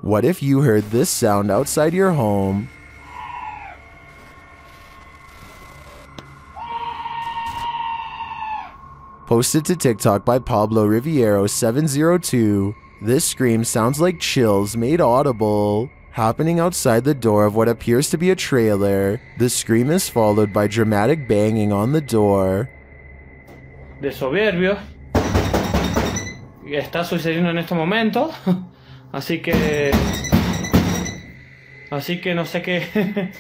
What if you heard this sound outside your home? Posted to TikTok by Pablo Riviero 702. This scream sounds like chills made audible, happening outside the door of what appears to be a trailer. The scream is followed by dramatic banging on the door. De soberbio. Está sucediendo en este momento. Así que no sé qué.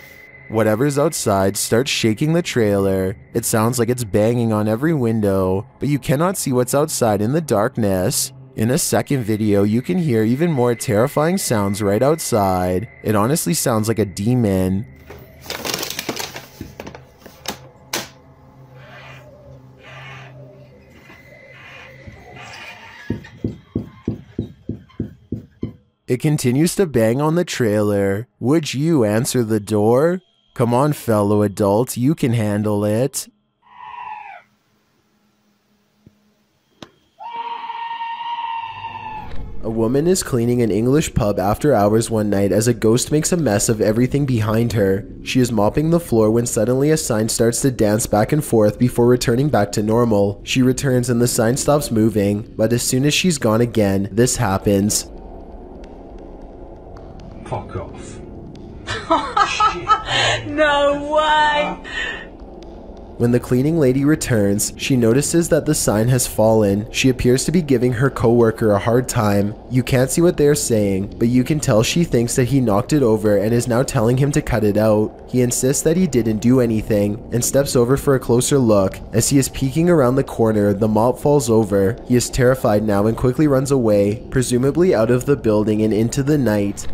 Whatever's outside starts shaking the trailer. It sounds like it's banging on every window, but you cannot see what's outside in the darkness. In a second video, you can hear even more terrifying sounds right outside. It honestly sounds like a demon. It continues to bang on the trailer. Would you answer the door? Come on, fellow adult, you can handle it. A woman is cleaning an English pub after hours one night as a ghost makes a mess of everything behind her. She is mopping the floor when suddenly a sign starts to dance back and forth before returning back to normal. She returns and the sign stops moving, but as soon as she's gone again, this happens. Fuck off. No way! When the cleaning lady returns, she notices that the sign has fallen. She appears to be giving her coworker a hard time. You can't see what they're saying, but you can tell she thinks that he knocked it over and is now telling him to cut it out. He insists that he didn't do anything and steps over for a closer look. As he is peeking around the corner, the mop falls over. He is terrified now and quickly runs away, presumably out of the building and into the night.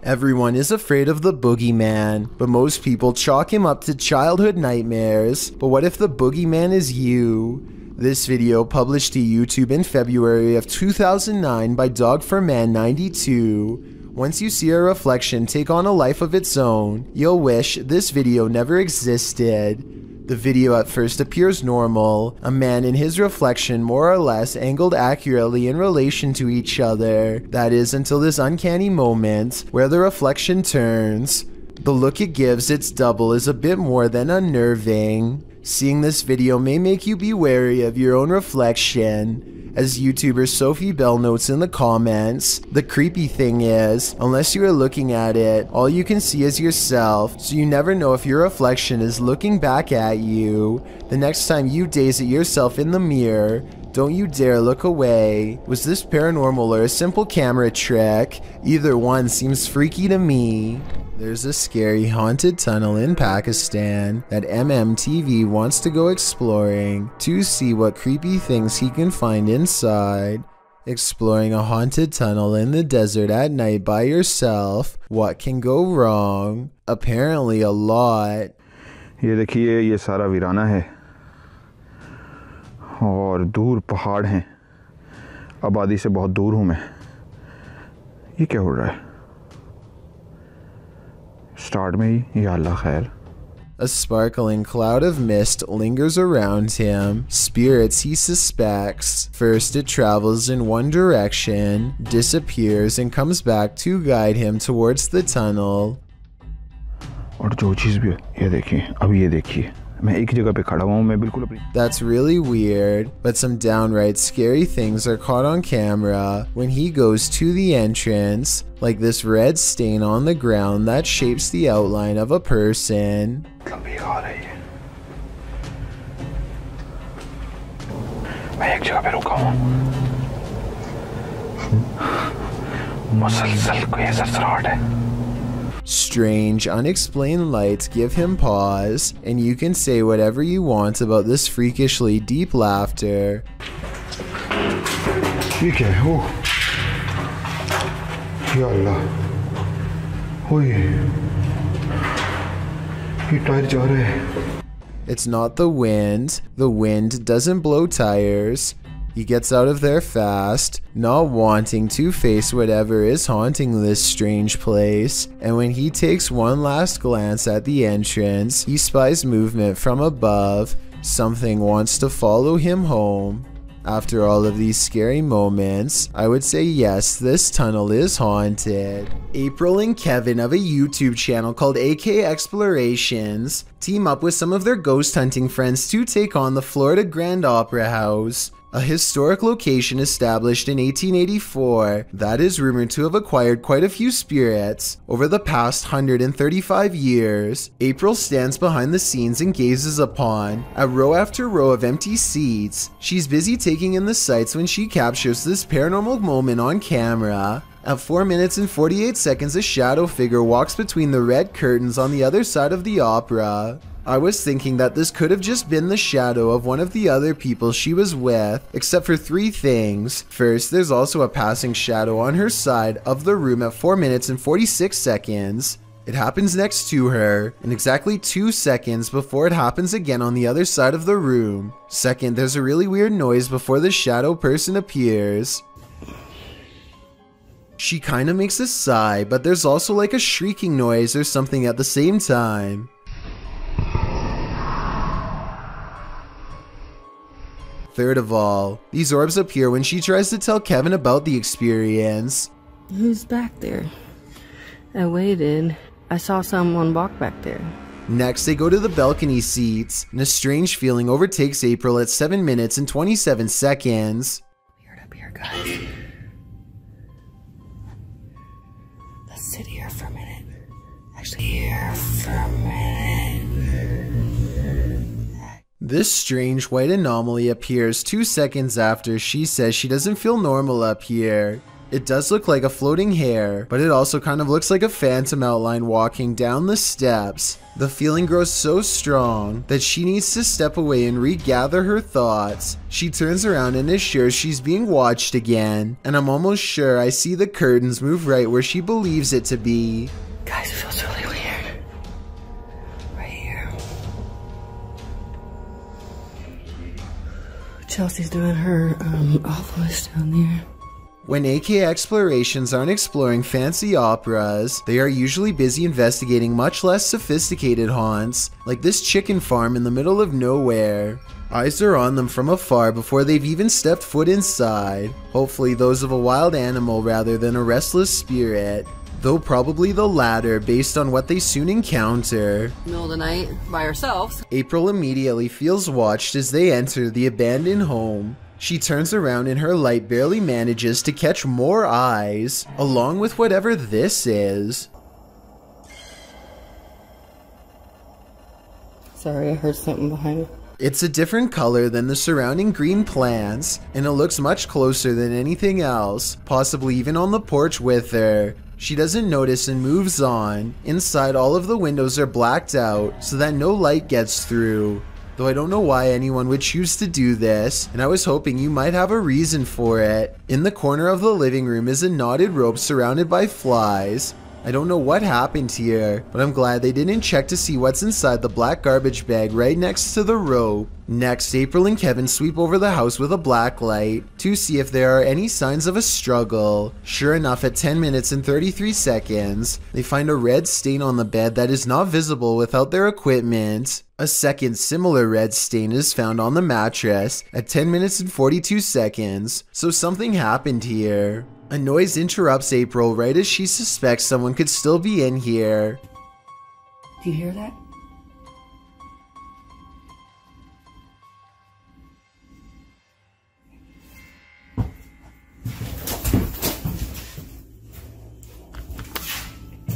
Everyone is afraid of the boogeyman, but most people chalk him up to childhood nightmares. But what if the boogeyman is you? This video published to YouTube in February of 2009 by Dog4Man92. Once you see a reflection take on a life of its own, you'll wish this video never existed. The video at first appears normal, a man and his reflection more or less angled accurately in relation to each other. That is until this uncanny moment where the reflection turns. The look it gives its double is a bit more than unnerving. Seeing this video may make you be wary of your own reflection. As YouTuber Sophie Bell notes in the comments, the creepy thing is, unless you are looking at it, all you can see is yourself, so you never know if your reflection is looking back at you. The next time you gaze at yourself in the mirror, don't you dare look away. Was this paranormal or a simple camera trick? Either one seems freaky to me. There's a scary haunted tunnel in Pakistan that MMTV wants to go exploring to see what creepy things he can find inside. Exploring a haunted tunnel in the desert at night by yourself, what can go wrong? Apparently a lot. ये देखिए ये सारा वीराना है और दूर पहाड़ हैं, आबादी से बहुत दूर हूँ मैं। ये क्या हो रहा है? स्टार्ट में ही या अल्लाह खैर। A sparkling cloud of mist lingers around him. Spirits he suspects. First it travels in one direction, disappears and comes back to guide him towards the tunnel. और जो चीज़ भी है, ये देखिए, अब ये देखिए, मैं एक जगह पे खड़ा हूँ, मैं बिल्कुल अपनी। That's really weird, but some downright scary things are caught on camera when he goes to the entrance, like this red stain on the ground that shapes the outline of a person. मैं एक जगह पे रुका हूँ, मुसलसल कोई सरसराहट है। Strange, unexplained lights give him pause, and you can say whatever you want about this freakishly deep laughter. ये क्या है? ओह, या अल्लाह, ओए, ये टायर जा रहे हैं। It's not the wind doesn't blow tires. He gets out of there fast, not wanting to face whatever is haunting this strange place, and when he takes one last glance at the entrance, he spies movement from above. Something wants to follow him home. After all of these scary moments, I would say yes, this tunnel is haunted. April and Kevin of a YouTube channel called AK Explorations team up with some of their ghost hunting friends to take on the Florida Grand Opera House, a historic location established in 1884 that is rumored to have acquired quite a few spirits over the past 135 years. April stands behind the scenes and gazes upon a row after row of empty seats. She's busy taking in the sights when she captures this paranormal moment on camera. At 4 minutes and 48 seconds, a shadow figure walks between the red curtains on the other side of the opera. I was thinking that this could have just been the shadow of one of the other people she was with, except for 3 things. First, there's also a passing shadow on her side of the room at 4 minutes and 46 seconds. It happens next to her, and exactly 2 seconds before it happens again on the other side of the room. Second, there's a really weird noise before the shadow person appears. She kinda makes a sigh, but there's also like a shrieking noise or something at the same time. Third of all, these orbs appear when she tries to tell Kevin about the experience. Who's back there? I waited. I saw someone walk back there. Next, they go to the balcony seats, and a strange feeling overtakes April at 7 minutes and 27 seconds. Weird up here, guys. Let's sit here for a minute. Actually, here for a minute. This strange white anomaly appears 2 seconds after she says she doesn't feel normal up here. It does look like a floating hair, but it also kind of looks like a phantom outline walking down the steps. The feeling grows so strong that she needs to step away and regather her thoughts. She turns around and is sure she's being watched again, and I'm almost sure I see the curtains move right where she believes it to be. Guys, it feels really weird. Right here. Chelsea's doing her voice down there. When AK Explorations aren't exploring fancy operas, they are usually busy investigating much less sophisticated haunts, like this chicken farm in the middle of nowhere. Eyes are on them from afar before they've even stepped foot inside, hopefully those of a wild animal rather than a restless spirit, though probably the latter based on what they soon encounter. Middle of the night, by ourselves. April immediately feels watched as they enter the abandoned home. She turns around and her light barely manages to catch more eyes, along with whatever this is. Sorry, I heard something behind me. It's a different color than the surrounding green plants, and it looks much closer than anything else, possibly even on the porch with her. She doesn't notice and moves on. Inside, all of the windows are blacked out so that no light gets through. Though I don't know why anyone would choose to do this, and I was hoping you might have a reason for it. In the corner of the living room is a knotted rope surrounded by flies. I don't know what happened here, but I'm glad they didn't check to see what's inside the black garbage bag right next to the rope. Next, April and Kevin sweep over the house with a black light to see if there are any signs of a struggle. Sure enough, at 10 minutes and 33 seconds, they find a red stain on the bed that is not visible without their equipment. A second similar red stain is found on the mattress at 10 minutes and 42 seconds, so something happened here. A noise interrupts April right as she suspects someone could still be in here. Do you hear that?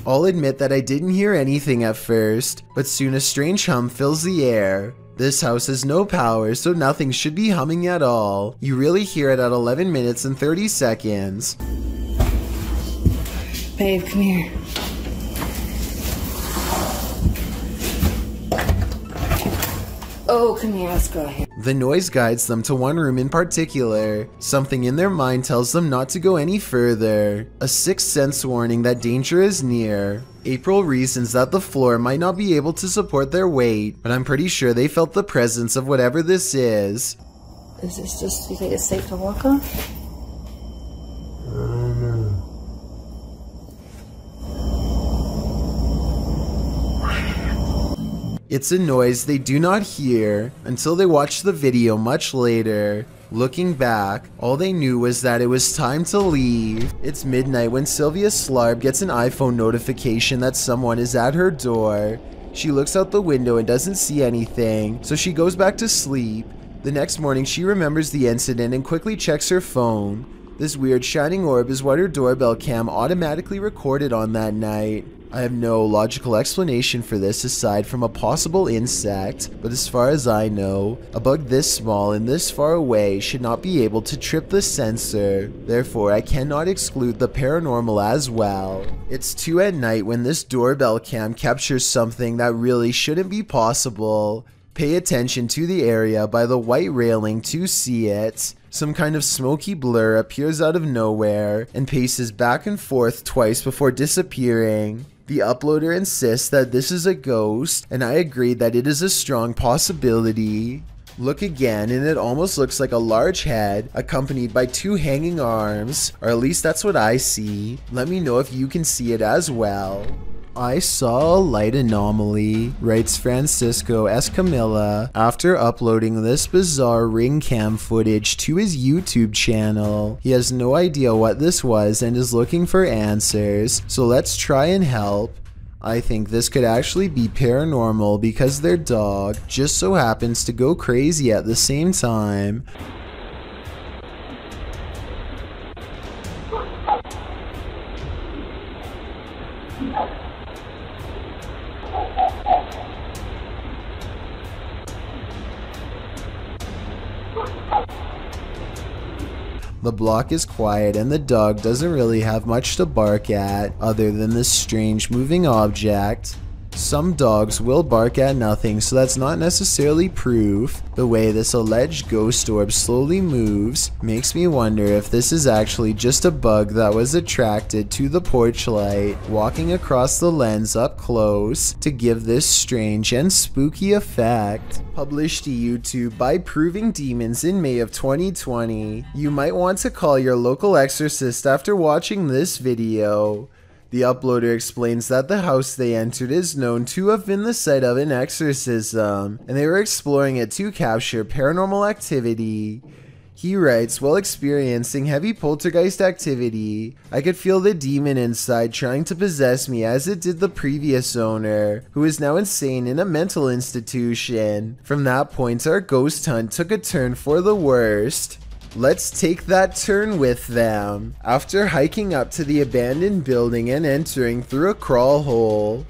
I'll admit that I didn't hear anything at first, but soon a strange hum fills the air. This house has no power, so nothing should be humming at all. You really hear it at 11 minutes and 30 seconds. Babe, come here. Oh, come here, let's go ahead. The noise guides them to one room in particular. Something in their mind tells them not to go any further. A sixth sense warning that danger is near. April reasons that the floor might not be able to support their weight, but I'm pretty sure they felt the presence of whatever this is. Is this just, you think it's safe to walk on? It's a noise they do not hear until they watch the video much later. Looking back, all they knew was that it was time to leave. It's midnight when Sylvia Slarb gets an iPhone notification that someone is at her door. She looks out the window and doesn't see anything, so she goes back to sleep. The next morning, she remembers the incident and quickly checks her phone. This weird shining orb is what her doorbell cam automatically recorded on that night. I have no logical explanation for this aside from a possible insect, but as far as I know, a bug this small and this far away should not be able to trip the sensor. Therefore, I cannot exclude the paranormal as well. It's 2 at night when this doorbell cam captures something that really shouldn't be possible. Pay attention to the area by the white railing to see it. Some kind of smoky blur appears out of nowhere and paces back and forth twice before disappearing. The uploader insists that this is a ghost, and I agree that it is a strong possibility. Look again and it almost looks like a large head accompanied by 2 hanging arms, or at least that's what I see. Let me know if you can see it as well. I saw a light anomaly, writes Francisco Escamilla after uploading this bizarre ring cam footage to his YouTube channel. He has no idea what this was and is looking for answers, so let's try and help. I think this could actually be paranormal because their dog just so happens to go crazy at the same time. The block is quiet and the dog doesn't really have much to bark at other than this strange moving object. Some dogs will bark at nothing, so that's not necessarily proof. The way this alleged ghost orb slowly moves makes me wonder if this is actually just a bug that was attracted to the porch light, walking across the lens up close to give this strange and spooky effect. Published to YouTube by Proving Demons in May of 2020. You might want to call your local exorcist after watching this video. The uploader explains that the house they entered is known to have been the site of an exorcism, and they were exploring it to capture paranormal activity. He writes, while experiencing heavy poltergeist activity, I could feel the demon inside trying to possess me as it did the previous owner, who is now insane in a mental institution. From that point, our ghost hunt took a turn for the worst. Let's take that turn with them. After hiking up to the abandoned building and entering through a crawl hole,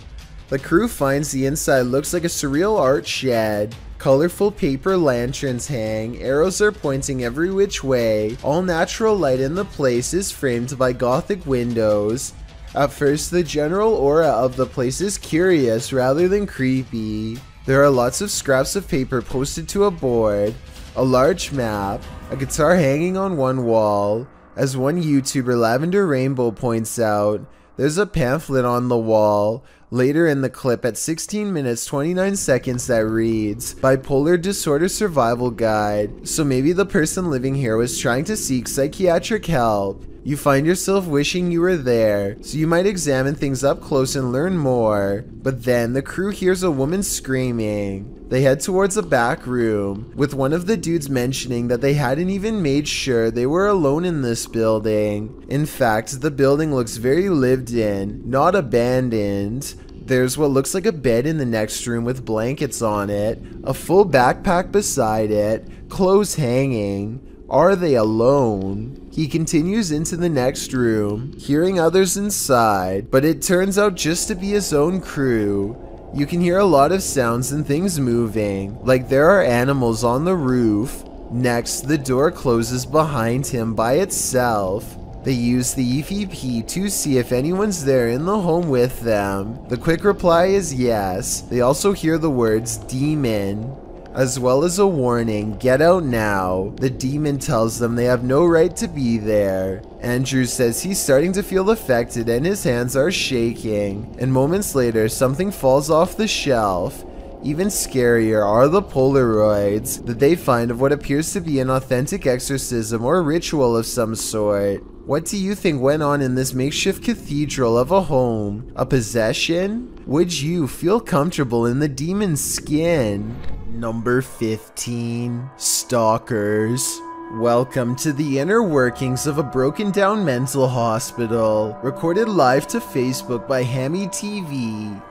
the crew finds the inside looks like a surreal art shed. Colorful paper lanterns hang, arrows are pointing every which way, all natural light in the place is framed by gothic windows. At first, the general aura of the place is curious rather than creepy. There are lots of scraps of paper posted to a board, a large map, a guitar hanging on one wall. As one YouTuber, Lavender Rainbow, points out, there's a pamphlet on the wall later in the clip at 16 minutes 29 seconds that reads, Bipolar Disorder Survival Guide. So maybe the person living here was trying to seek psychiatric help. You find yourself wishing you were there, so you might examine things up close and learn more. But then the crew hears a woman screaming. They head towards a back room, with one of the dudes mentioning that they hadn't even made sure they were alone in this building. In fact, the building looks very lived in, not abandoned. There's what looks like a bed in the next room with blankets on it, a full backpack beside it, clothes hanging. Are they alone? He continues into the next room, hearing others inside, but it turns out just to be his own crew. You can hear a lot of sounds and things moving, like there are animals on the roof. Next, the door closes behind him by itself. They use the EVP to see if anyone's there in the home with them. The quick reply is yes. They also hear the words demon, as well as a warning, get out now. The demon tells them they have no right to be there. Andrew says he's starting to feel affected and his hands are shaking. And moments later, something falls off the shelf. Even scarier are the Polaroids that they find of what appears to be an authentic exorcism or ritual of some sort. What do you think went on in this makeshift cathedral of a home? A possession? Would you feel comfortable in the demon's skin? Number 15. Stalkers. Welcome to the inner workings of a broken down mental hospital, recorded live to Facebook by Hammy TV.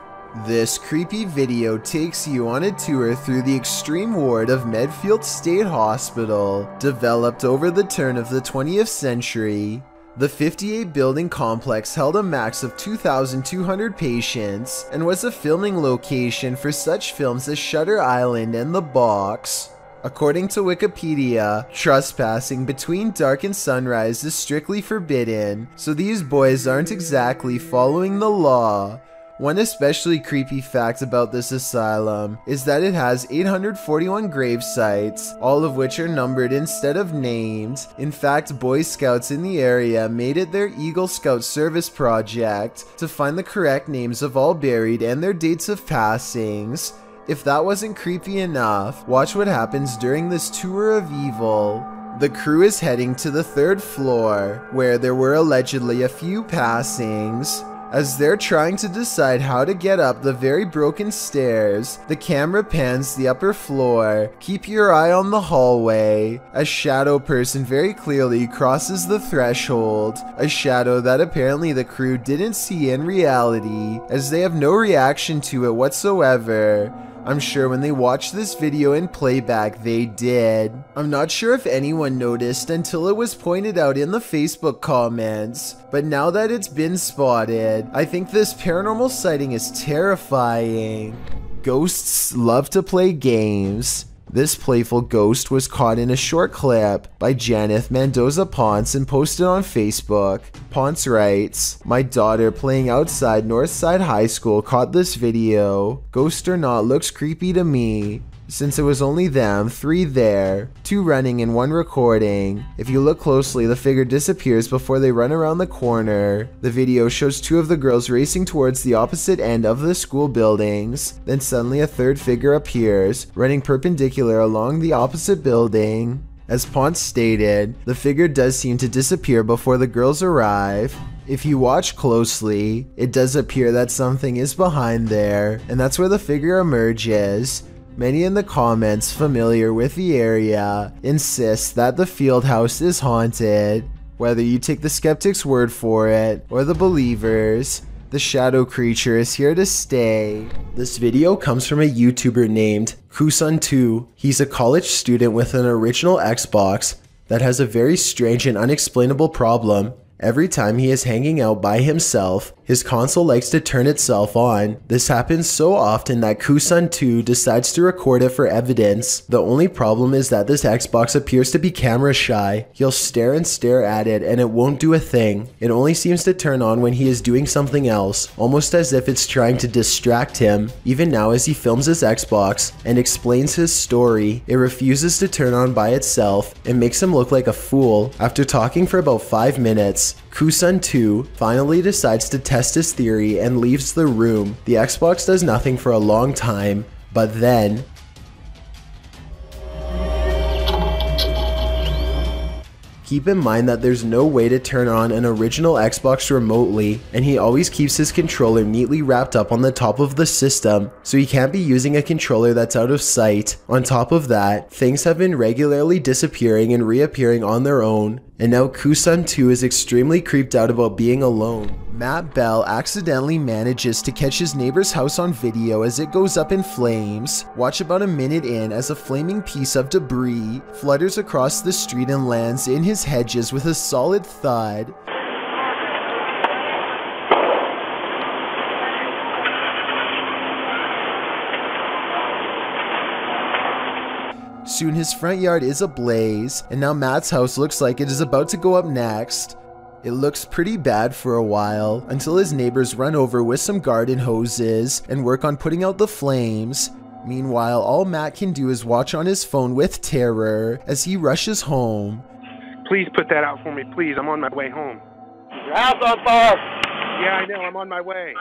This creepy video takes you on a tour through the extreme ward of Medfield State Hospital, developed over the turn of the 20th century. The 58-building complex held a max of 2,200 patients and was a filming location for such films as Shutter Island and The Box. According to Wikipedia, trespassing between dark and sunrise is strictly forbidden, so these boys aren't exactly following the law. One especially creepy fact about this asylum is that it has 841 grave sites, all of which are numbered instead of named. In fact, Boy Scouts in the area made it their Eagle Scout service project to find the correct names of all buried and their dates of passings. If that wasn't creepy enough, watch what happens during this tour of evil. The crew is heading to the 3rd floor, where there were allegedly a few passings. As they're trying to decide how to get up the very broken stairs, the camera pans the upper floor. Keep your eye on the hallway. A shadow person very clearly crosses the threshold, a shadow that apparently the crew didn't see in reality, as they have no reaction to it whatsoever. I'm sure when they watched this video in playback, they did. I'm not sure if anyone noticed until it was pointed out in the Facebook comments, but now that it's been spotted, I think this paranormal sighting is terrifying. Ghosts love to play games. This playful ghost was caught in a short clip by Janeth Mendoza Ponce and posted on Facebook. Ponce writes, "My daughter playing outside Northside High School caught this video. Ghost or not, looks creepy to me. Since it was only them, 3 there, 2 running and 1 recording. If you look closely, the figure disappears before they run around the corner. The video shows 2 of the girls racing towards the opposite end of the school buildings. Then suddenly a 3rd figure appears, running perpendicular along the opposite building." As Ponce stated, the figure does seem to disappear before the girls arrive. If you watch closely, it does appear that something is behind there, and that's where the figure emerges. Many in the comments familiar with the area insist that the field house is haunted. Whether you take the skeptic's word for it or the believers, the shadow creature is here to stay. This video comes from a YouTuber named Kusun2. He's a college student with an original Xbox that has a very strange and unexplainable problem. Every time he is hanging out by himself, his console likes to turn itself on. This happens so often that Kusun2 decides to record it for evidence. The only problem is that this Xbox appears to be camera shy. He'll stare and stare at it and it won't do a thing. It only seems to turn on when he is doing something else, almost as if it's trying to distract him. Even now as he films his Xbox and explains his story, it refuses to turn on by itself and makes him look like a fool. After talking for about 5 minutes, Kusun2 finally decides to test his theory and leaves the room. The Xbox does nothing for a long time, but then keep in mind that there's no way to turn on an original Xbox remotely, and he always keeps his controller neatly wrapped up on the top of the system, so he can't be using a controller that's out of sight. On top of that, things have been regularly disappearing and reappearing on their own, and now Kusun2 is extremely creeped out about being alone. Matt Bell accidentally manages to catch his neighbor's house on video as it goes up in flames. Watch about a minute in as a flaming piece of debris flutters across the street and lands in his hedges with a solid thud. Soon his front yard is ablaze, and now Matt's house looks like it is about to go up next. It looks pretty bad for a while, until his neighbors run over with some garden hoses and work on putting out the flames. Meanwhile, all Matt can do is watch on his phone with terror as he rushes home. Please put that out for me, please. I'm on my way home. Your house on fire! Yeah, I know. I'm on my way.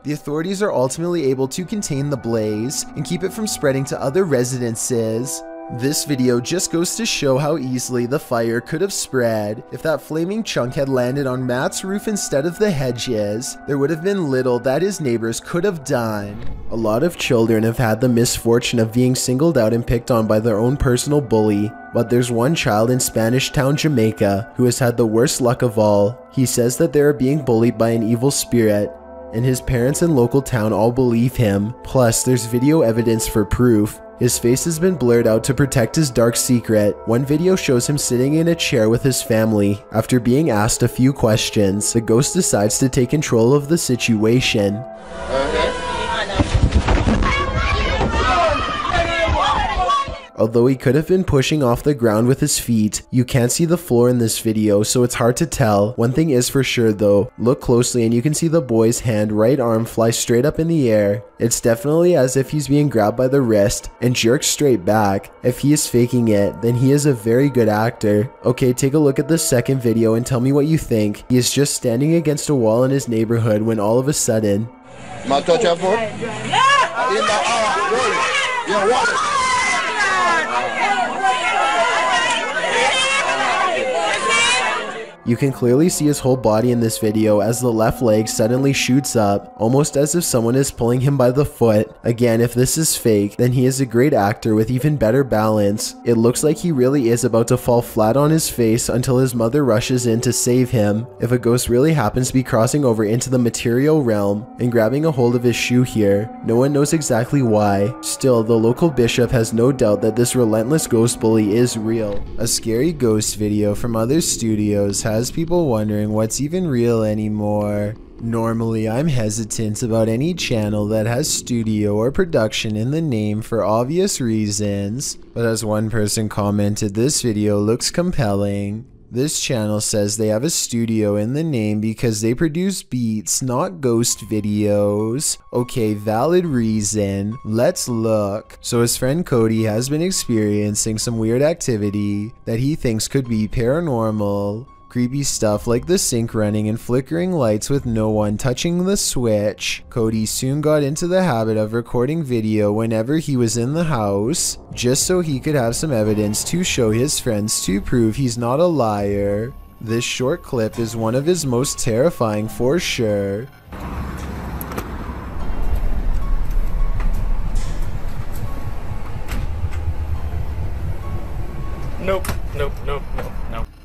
The authorities are ultimately able to contain the blaze and keep it from spreading to other residences. This video just goes to show how easily the fire could have spread. If that flaming chunk had landed on Matt's roof instead of the hedges, there would have been little that his neighbors could have done. A lot of children have had the misfortune of being singled out and picked on by their own personal bully, but there's one child in Spanish Town, Jamaica, who has had the worst luck of all. He says that they are being bullied by an evil spirit, and his parents and local town all believe him. Plus, there's video evidence for proof. His face has been blurred out to protect his dark secret. One video shows him sitting in a chair with his family. After being asked a few questions, the ghost decides to take control of the situation. Although he could have been pushing off the ground with his feet, you can't see the floor in this video, so it's hard to tell. One thing is for sure though, look closely and you can see the boy's right arm fly straight up in the air. It's definitely as if he's being grabbed by the wrist and jerked straight back. If he is faking it, then he is a very good actor. Okay, take a look at the second video and tell me what you think. He is just standing against a wall in his neighborhood when all of a sudden... You can clearly see his whole body in this video as the left leg suddenly shoots up, almost as if someone is pulling him by the foot. Again, if this is fake, then he is a great actor with even better balance. It looks like he really is about to fall flat on his face until his mother rushes in to save him. If a ghost really happens to be crossing over into the material realm and grabbing a hold of his shoe here, no one knows exactly why. Still, the local bishop has no doubt that this relentless ghost bully is real. A scary ghost video from other studios has people wondering what's even real anymore. Normally, I'm hesitant about any channel that has studio or production in the name for obvious reasons, but as one person commented, this video looks compelling. This channel says they have a studio in the name because they produce beats, not ghost videos. Okay, valid reason. Let's look. So his friend Cody has been experiencing some weird activity that he thinks could be paranormal. Creepy stuff like the sink running and flickering lights with no one touching the switch. Cody soon got into the habit of recording video whenever he was in the house, just so he could have some evidence to show his friends to prove he's not a liar. This short clip is one of his most terrifying for sure. Nope.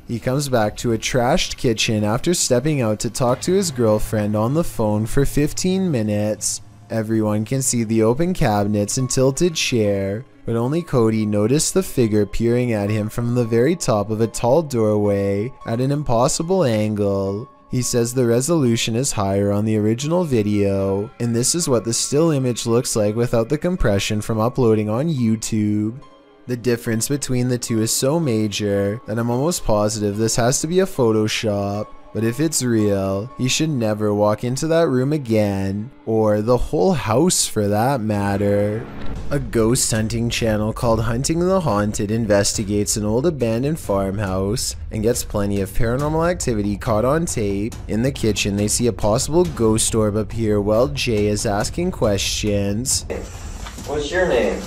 He comes back to a trashed kitchen after stepping out to talk to his girlfriend on the phone for 15 minutes. Everyone can see the open cabinets and tilted chair, but only Cody noticed the figure peering at him from the very top of a tall doorway at an impossible angle. He says the resolution is higher on the original video, and this is what the still image looks like without the compression from uploading on YouTube. The difference between the two is so major that I'm almost positive this has to be a Photoshop. But if it's real, he should never walk into that room again, or the whole house for that matter. A ghost hunting channel called Hunting the Haunted investigates an old abandoned farmhouse and gets plenty of paranormal activity caught on tape. In the kitchen, they see a possible ghost orb appear while Jay is asking questions. What's your name?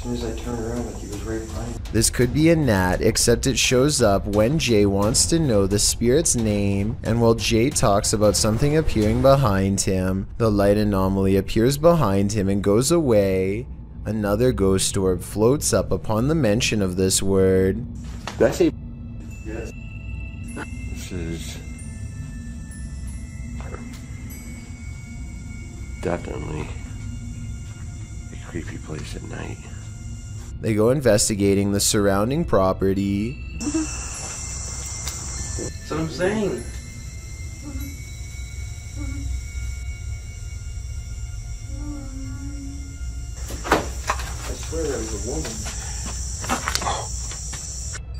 As I turned around, like he was right behind me. This could be a gnat, except it shows up when Jay wants to know the spirit's name, and while Jay talks about something appearing behind him, the light anomaly appears behind him and goes away. Another ghost orb floats up upon the mention of this word. Did I say yes? This is definitely a creepy place at night. They go investigating the surrounding property. That's what I'm saying. I swear that was a woman.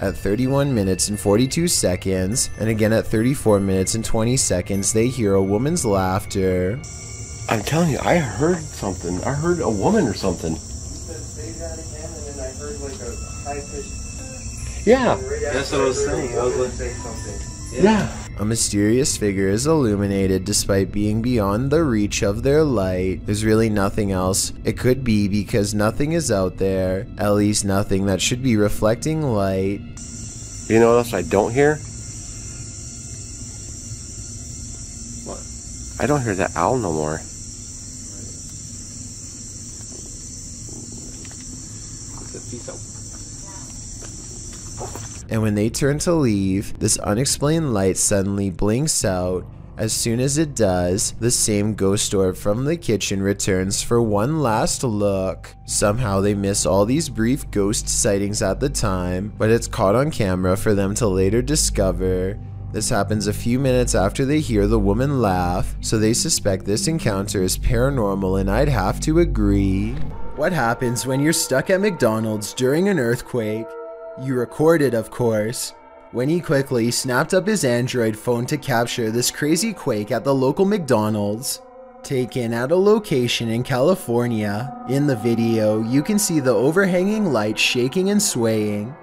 At 31 minutes and 42 seconds, and again at 34 minutes and 20 seconds, they hear a woman's laughter. I'm telling you, I heard something. I heard a woman or something. Yeah, that's what I was saying. I was like, say something. Yeah. A mysterious figure is illuminated despite being beyond the reach of their light. There's really nothing else it could be because nothing is out there, at least nothing that should be reflecting light. You know what else I don't hear? What? I don't hear that owl no more. And when they turn to leave, this unexplained light suddenly blinks out. As soon as it does, the same ghost orb from the kitchen returns for one last look. Somehow they miss all these brief ghost sightings at the time, but it's caught on camera for them to later discover. This happens a few minutes after they hear the woman laugh, so they suspect this encounter is paranormal, and I'd have to agree. What happens when you're stuck at McDonald's during an earthquake? You record it, of course. Winnie quickly snapped up his Android phone to capture this crazy quake at the local McDonald's, taken at a location in California. In the video, you can see the overhanging light shaking and swaying.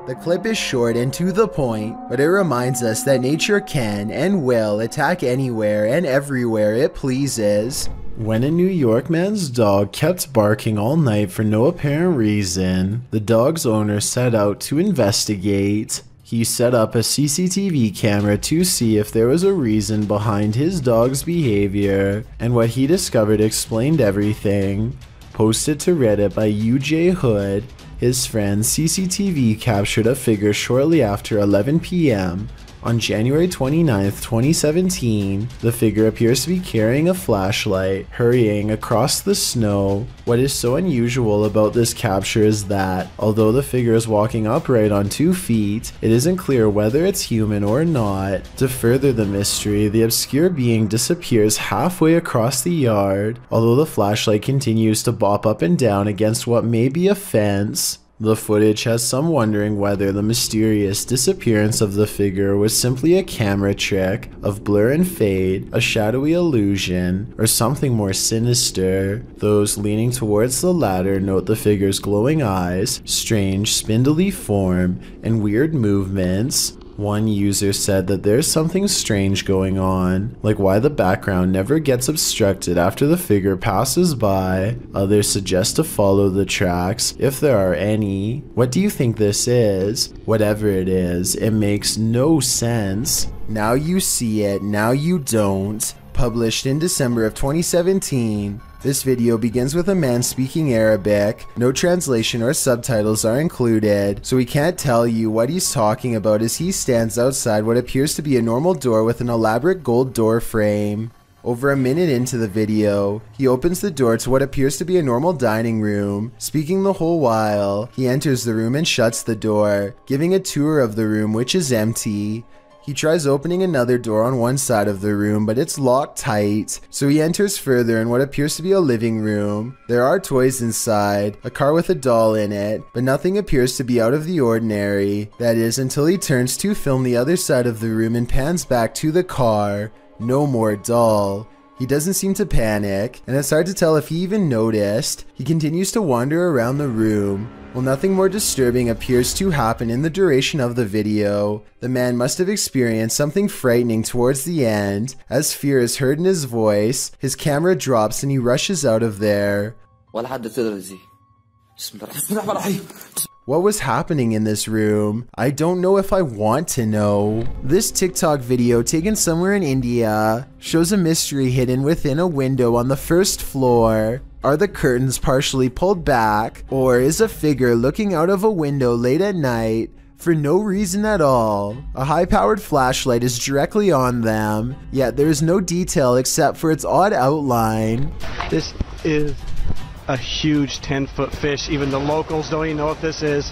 The clip is short and to the point, but it reminds us that nature can and will attack anywhere and everywhere it pleases. When a New York man's dog kept barking all night for no apparent reason, the dog's owner set out to investigate. He set up a CCTV camera to see if there was a reason behind his dog's behavior, and what he discovered explained everything. Posted to Reddit by UJ Hood, his friend's CCTV captured a figure shortly after 11 p.m. On January 29, 2017, the figure appears to be carrying a flashlight, hurrying across the snow. What is so unusual about this capture is that, although the figure is walking upright on 2 feet, it isn't clear whether it's human or not. To further the mystery, the obscure being disappears halfway across the yard, although the flashlight continues to bop up and down against what may be a fence. The footage has some wondering whether the mysterious disappearance of the figure was simply a camera trick of blur and fade, a shadowy illusion, or something more sinister. Those leaning towards the latter note the figure's glowing eyes, strange spindly form, and weird movements. One user said that there's something strange going on, like why the background never gets obstructed after the figure passes by. Others suggest to follow the tracks, if there are any. What do you think this is? Whatever it is, it makes no sense. Now you see it, now you don't. Published in December of 2017. This video begins with a man speaking Arabic. No translation or subtitles are included, so we can't tell you what he's talking about as he stands outside what appears to be a normal door with an elaborate gold door frame. Over a minute into the video, he opens the door to what appears to be a normal dining room. Speaking the whole while, he enters the room and shuts the door, giving a tour of the room which is empty. He tries opening another door on one side of the room, but it's locked tight, so he enters further in what appears to be a living room. There are toys inside, a car with a doll in it, but nothing appears to be out of the ordinary. That is, until he turns to film the other side of the room and pans back to the car. No more doll. He doesn't seem to panic, and it's hard to tell if he even noticed. He continues to wander around the room. Well, nothing more disturbing appears to happen in the duration of the video. The man must have experienced something frightening towards the end. As fear is heard in his voice, his camera drops and he rushes out of there. What was happening in this room? I don't know if I want to know. This TikTok video taken somewhere in India shows a mystery hidden within a window on the first floor. Are the curtains partially pulled back, or is a figure looking out of a window late at night for no reason at all? A high-powered flashlight is directly on them, yet there is no detail except for its odd outline. This is a huge 10-foot fish. Even the locals don't even know what this is.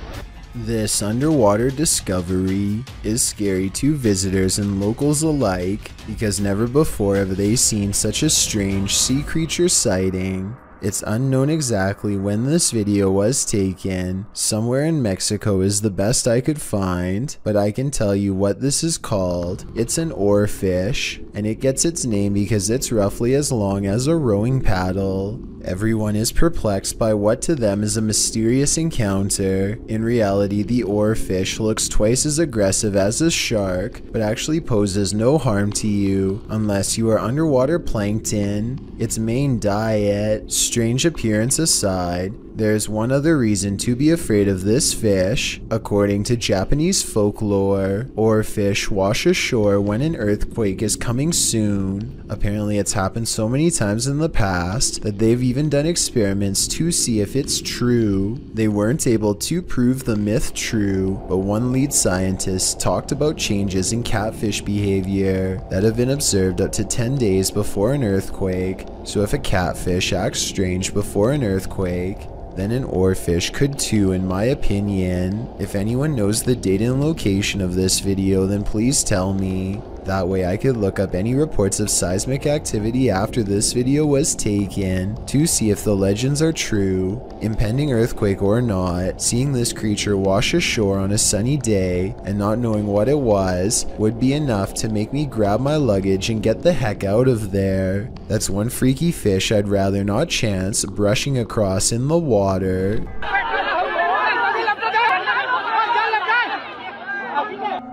This underwater discovery is scary to visitors and locals alike because never before have they seen such a strange sea creature sighting. It's unknown exactly when this video was taken. Somewhere in Mexico is the best I could find, but I can tell you what this is called. It's an oarfish, and it gets its name because it's roughly as long as a rowing paddle. Everyone is perplexed by what to them is a mysterious encounter. In reality, the oarfish looks twice as aggressive as a shark, but actually poses no harm to you unless you are underwater plankton. Its main diet, strange appearance aside, there's one other reason to be afraid of this fish. According to Japanese folklore, oarfish wash ashore when an earthquake is coming soon. Apparently it's happened so many times in the past that they've even done experiments to see if it's true. They weren't able to prove the myth true, but one lead scientist talked about changes in catfish behavior that have been observed up to 10 days before an earthquake. So if a catfish acts strange before an earthquake, then an oarfish could too, in my opinion. If anyone knows the date and location of this video, then please tell me. That way I could look up any reports of seismic activity after this video was taken to see if the legends are true. Impending earthquake or not, seeing this creature wash ashore on a sunny day and not knowing what it was would be enough to make me grab my luggage and get the heck out of there. That's one freaky fish I'd rather not chance brushing across in the water.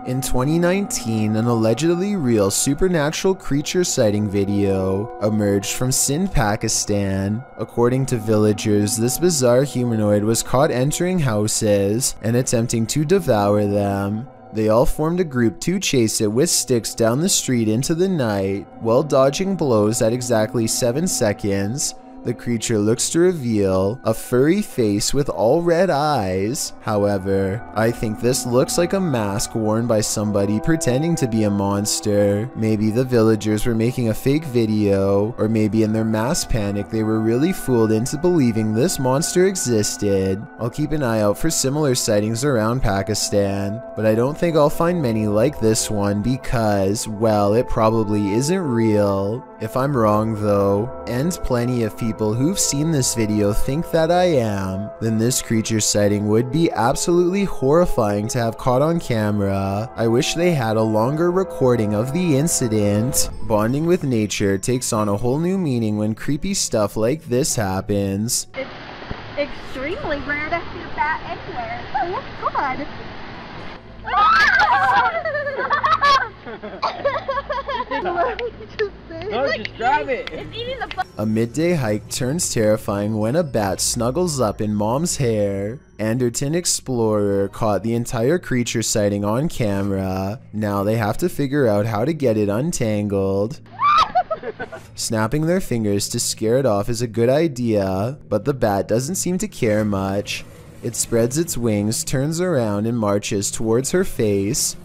In 2019, an allegedly real supernatural creature sighting video emerged from Sindh, Pakistan. According to villagers, this bizarre humanoid was caught entering houses and attempting to devour them. They all formed a group to chase it with sticks down the street into the night. While dodging blows at exactly 7 seconds, the creature looks to reveal a furry face with all red eyes. However, I think this looks like a mask worn by somebody pretending to be a monster. Maybe the villagers were making a fake video, or maybe in their mass panic they were really fooled into believing this monster existed. I'll keep an eye out for similar sightings around Pakistan, but I don't think I'll find many like this one because, well, it probably isn't real. If I'm wrong though, and plenty of people who've seen this video think that I am, then this creature sighting would be absolutely horrifying to have caught on camera. I wish they had a longer recording of the incident. Bonding with nature takes on a whole new meaning when creepy stuff like this happens. It's extremely rare to see a bat anywhere. Oh, God. No, just grab it. It's eating the A midday hike turns terrifying when a bat snuggles up in mom's hair. Anderton Explorer caught the entire creature sighting on camera. Now they have to figure out how to get it untangled. Snapping their fingers to scare it off is a good idea, but the bat doesn't seem to care much. It spreads its wings, turns around, and marches towards her face.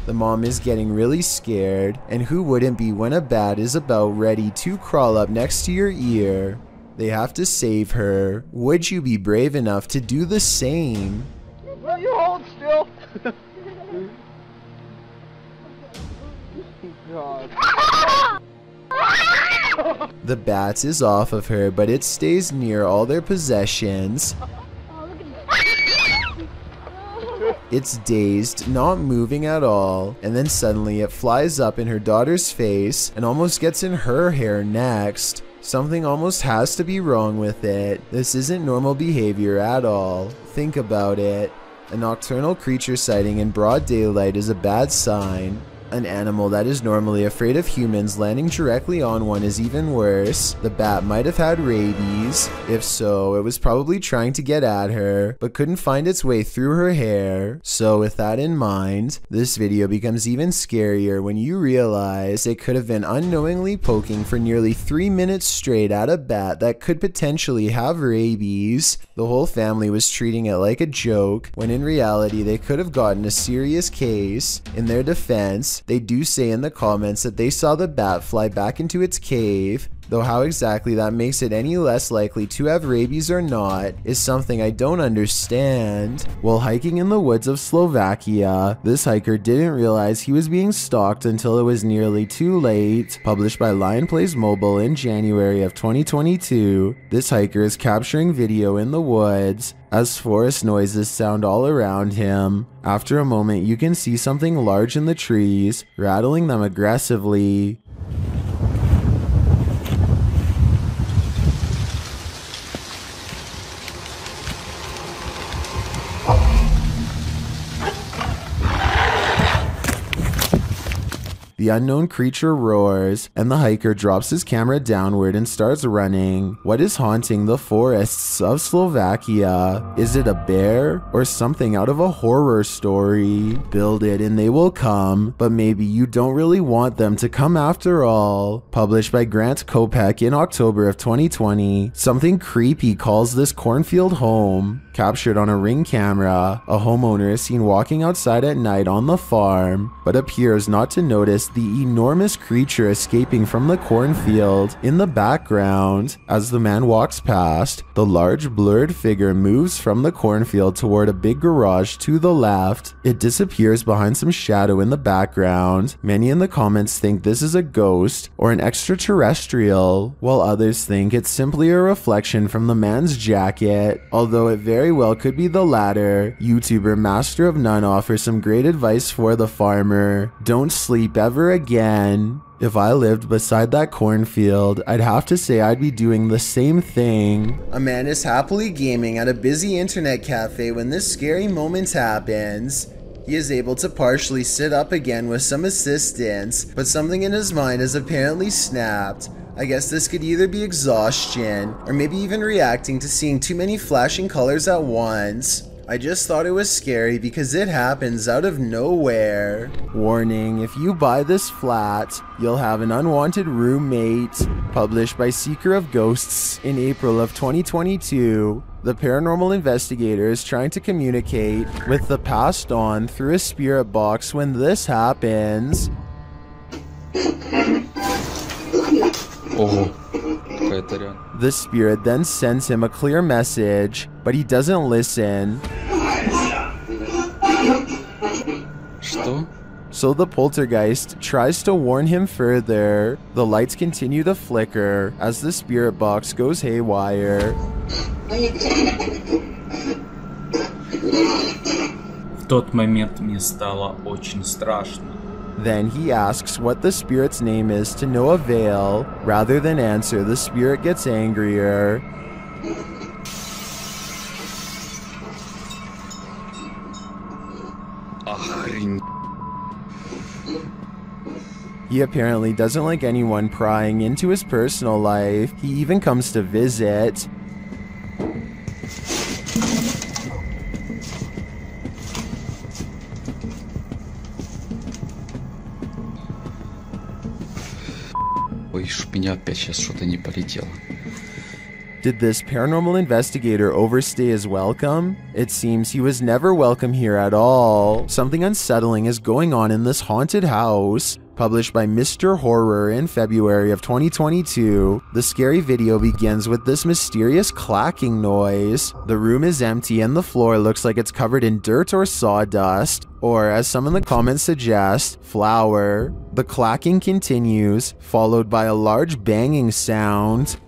The mom is getting really scared, and who wouldn't be when a bat is about ready to crawl up next to your ear? They have to save her. Would you be brave enough to do the same? Will you hold still? God. The bat is off of her, but it stays near all their possessions. It's dazed, not moving at all, and then suddenly it flies up in her daughter's face and almost gets in her hair next. Something almost has to be wrong with it. This isn't normal behavior at all. Think about it. A nocturnal creature sighting in broad daylight is a bad sign. An animal that is normally afraid of humans landing directly on one is even worse. The bat might have had rabies. If so, it was probably trying to get at her, but couldn't find its way through her hair. So with that in mind, this video becomes even scarier when you realize it could have been unknowingly poking for nearly 3 minutes straight at a bat that could potentially have rabies. The whole family was treating it like a joke, when in reality they could have gotten a serious case. In their defense, they do say in the comments that they saw the bat fly back into its cave, though how exactly that makes it any less likely to have rabies or not is something I don't understand. While hiking in the woods of Slovakia, this hiker didn't realize he was being stalked until it was nearly too late. Published by Lion Plays Mobile in January of 2022, this hiker is capturing video in the woods as forest noises sound all around him. After a moment, you can see something large in the trees, rattling them aggressively. The unknown creature roars, and the hiker drops his camera downward and starts running. What is haunting the forests of Slovakia? Is it a bear or something out of a horror story? Build it and they will come, but maybe you don't really want them to come after all. Published by Grant Kopek in October of 2020, something creepy calls this cornfield home. Captured on a Ring camera, a homeowner is seen walking outside at night on the farm, but appears not to notice the enormous creature escaping from the cornfield. In the background, as the man walks past, the large blurred figure moves from the cornfield toward a big garage to the left. It disappears behind some shadow in the background. Many in the comments think this is a ghost or an extraterrestrial, while others think it's simply a reflection from the man's jacket, although it very well could be the latter. YouTuber Master of None offers some great advice for the farmer. Don't sleep ever again. If I lived beside that cornfield, I'd have to say I'd be doing the same thing. A man is happily gaming at a busy internet cafe when this scary moment happens. He is able to partially sit up again with some assistance, but something in his mind has apparently snapped. I guess this could either be exhaustion, or maybe even reacting to seeing too many flashing colors at once. I just thought it was scary because it happens out of nowhere. Warning, if you buy this flat, you'll have an unwanted roommate. Published by Seeker of Ghosts in April of 2022. The paranormal investigator is trying to communicate with the passed on through a spirit box when this happens. The spirit then sends him a clear message, but he doesn't listen. So the poltergeist tries to warn him further. The lights continue to flicker as the spirit box goes haywire. В тот момент мне стало очень страшно. Then he asks what the spirit's name is to no avail. Rather than answer, the spirit gets angrier. He apparently doesn't like anyone prying into his personal life. He even comes to visit. Ой, у меня опять сейчас что-то не полетело. Did this paranormal investigator overstay his welcome? It seems he was never welcome here at all. Something unsettling is going on in this haunted house. Published by Mr. Horror in February of 2022, the scary video begins with this mysterious clacking noise. The room is empty and the floor looks like it's covered in dirt or sawdust, or as some in the comments suggest, flour. The clacking continues, followed by a large banging sound.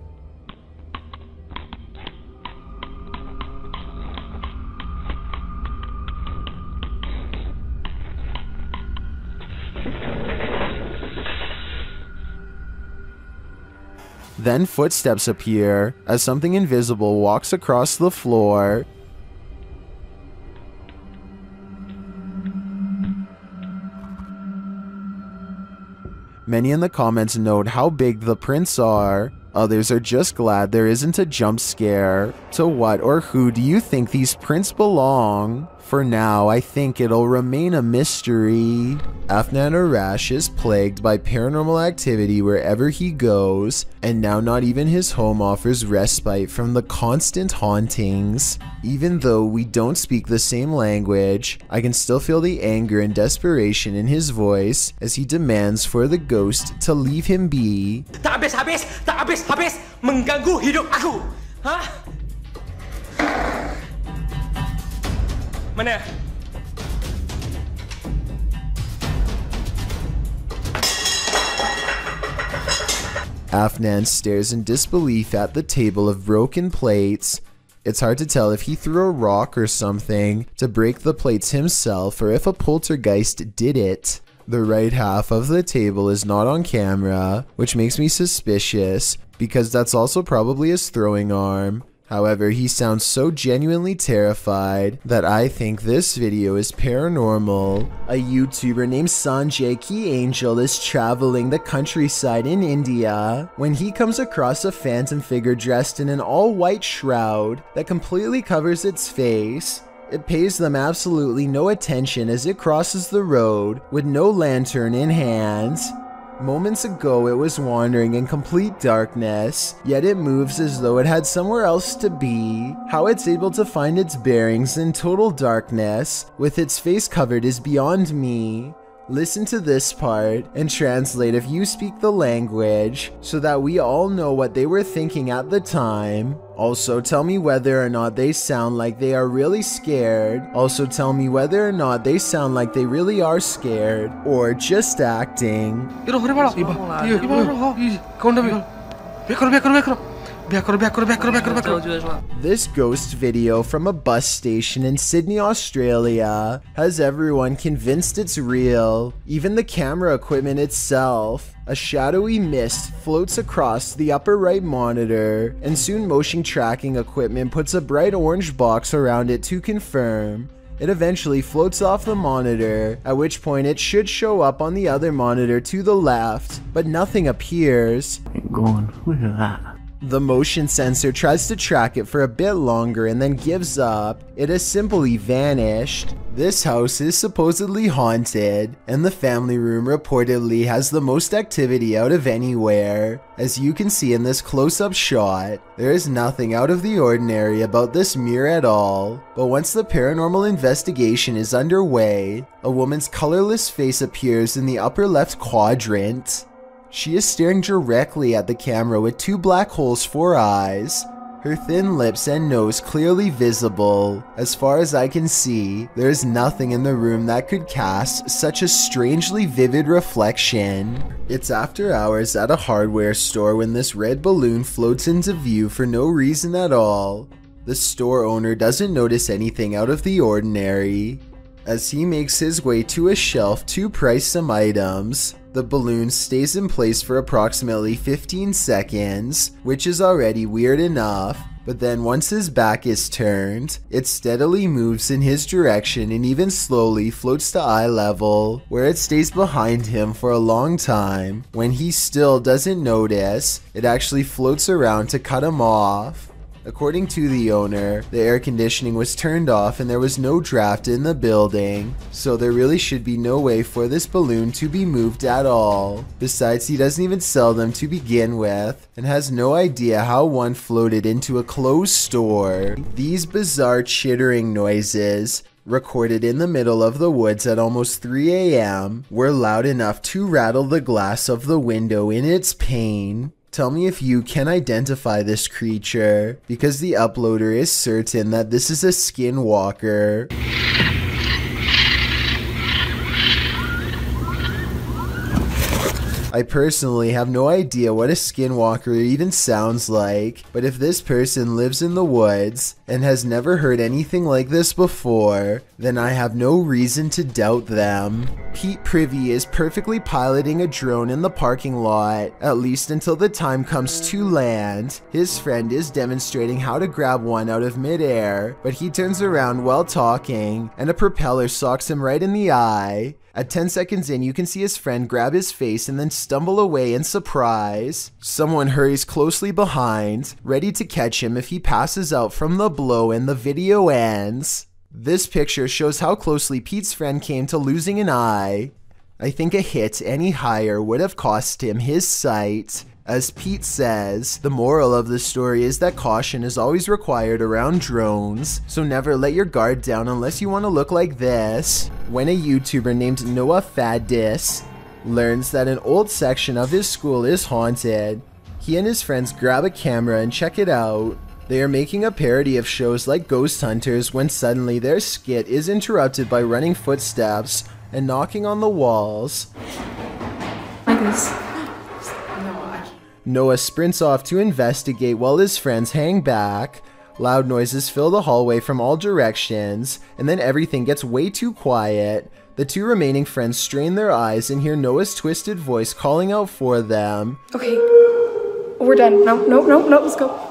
Then footsteps appear as something invisible walks across the floor. Many in the comments note how big the prints are. Others are just glad there isn't a jump scare. To what or who do you think these prints belong? For now, I think it'll remain a mystery. Afnan Arash is plagued by paranormal activity wherever he goes, and now not even his home offers respite from the constant hauntings. Even though we don't speak the same language, I can still feel the anger and desperation in his voice as he demands for the ghost to leave him be. Tak habis, tak habis! habis mengganggu hidup aku. Hah? Mana? Afnan stares in disbelief at the table of broken plates. It's hard to tell if he threw a rock or something to break the plates himself or if a poltergeist did it. The right half of the table is not on camera, which makes me suspicious because that's also probably his throwing arm. However, he sounds so genuinely terrified that I think this video is paranormal. A YouTuber named Sanjay Key Angel is traveling the countryside in India when he comes across a phantom figure dressed in an all-white shroud that completely covers its face. It pays them absolutely no attention as it crosses the road with no lantern in hand. Moments ago it was wandering in complete darkness, yet it moves as though it had somewhere else to be. How it's able to find its bearings in total darkness, with its face covered, is beyond me. Listen to this part and translate if you speak the language so that we all know what they were thinking at the time. Also tell me whether or not they sound like they are really scared. Also tell me whether or not they sound like they really are scared or just acting. This ghost video from a bus station in Sydney, Australia has everyone convinced it's real, even the camera equipment itself. A shadowy mist floats across the upper right monitor, and soon motion tracking equipment puts a bright orange box around it to confirm. It eventually floats off the monitor, at which point it should show up on the other monitor to the left, but nothing appears. Look at that. The motion sensor tries to track it for a bit longer and then gives up. It has simply vanished. This house is supposedly haunted, and the family room reportedly has the most activity out of anywhere. As you can see in this close-up shot, there is nothing out of the ordinary about this mirror at all. But once the paranormal investigation is underway, a woman's colorless face appears in the upper left quadrant. She is staring directly at the camera with two black holes for eyes, her thin lips and nose clearly visible. As far as I can see, there is nothing in the room that could cast such a strangely vivid reflection. It's after hours at a hardware store when this red balloon floats into view for no reason at all. The store owner doesn't notice anything out of the ordinary. As he makes his way to a shelf to price some items, the balloon stays in place for approximately 15 seconds, which is already weird enough, but then once his back is turned, it steadily moves in his direction and even slowly floats to eye level, where it stays behind him for a long time. When he still doesn't notice, it actually floats around to cut him off. According to the owner, the air conditioning was turned off and there was no draft in the building, so there really should be no way for this balloon to be moved at all. Besides, he doesn't even sell them to begin with, and has no idea how one floated into a closed store. These bizarre chittering noises, recorded in the middle of the woods at almost 3 AM, were loud enough to rattle the glass of the window in its pain. Tell me if you can identify this creature, because the uploader is certain that this is a skinwalker. I personally have no idea what a skinwalker even sounds like, but if this person lives in the woods and has never heard anything like this before, then I have no reason to doubt them. Pete Privy is perfectly piloting a drone in the parking lot, at least until the time comes to land. His friend is demonstrating how to grab one out of midair, but he turns around while talking, and a propeller socks him right in the eye. At 10 seconds in, you can see his friend grab his face and then stumble away in surprise. Someone hurries closely behind, ready to catch him if he passes out from the blow, and the video ends. This picture shows how closely Pete's friend came to losing an eye. I think a hit any higher would have cost him his sight. As Pete says, the moral of the story is that caution is always required around drones, so never let your guard down unless you want to look like this. When a YouTuber named Noah Faddis learns that an old section of his school is haunted, He and his friends grab a camera and check it out. They are making a parody of shows like Ghost Hunters when suddenly their skit is interrupted by running footsteps and knocking on the walls. Noah sprints off to investigate while his friends hang back. Loud noises fill the hallway from all directions, and then everything gets way too quiet. The two remaining friends strain their eyes and hear Noah's twisted voice calling out for them. Okay, we're done. No, let's go.